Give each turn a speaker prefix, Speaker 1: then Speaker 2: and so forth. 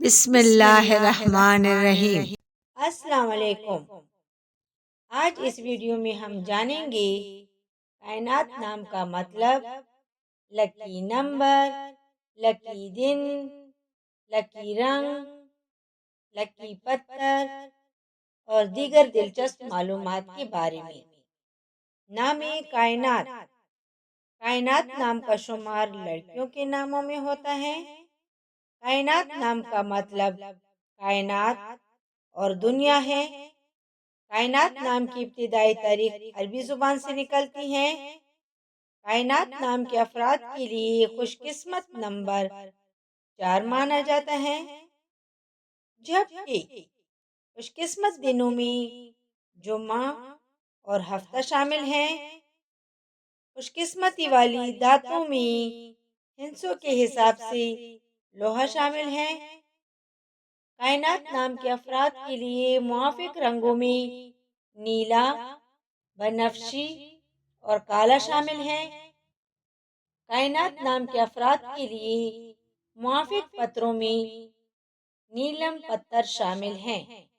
Speaker 1: بسم اللہ الرحمن الرحیم۔
Speaker 2: السلام علیکم۔ آج اس ویڈیو میں ہم جانیں گے کائنات نام کا مطلب، لکی نمبر، لکی دن، لکی رنگ، لکی پتھر اور دیگر دلچسپ معلومات کے بارے میں۔ نام کائنات۔ کائنات نام کا شمار لڑکیوں کے ناموں میں ہوتا ہے۔ کائنات نام کا مطلب کائنات اور دنیا ہے۔ کائنات نام کی ابتدائی تاریخ عربی زبان سے نکلتی ہے۔ کائنات نام کے افراد کے لیے خوش قسمت نمبر 4 مانا جاتا ہے، جبکہ خوش قسمت دنوں میں جمعہ اور ہفتہ شامل ہیں۔ خوش قسمتی والی دھاتوں میں ہندسوں کے حساب سے لوہا شامل ہے۔ کائنات نام کے افراد کے لیے موافق رنگوں میں نیلا، بنفشی اور کالا شامل ہے۔ کائنات نام کے افراد کے لیے موافق پتھروں میں نیلم پتھر شامل ہیں۔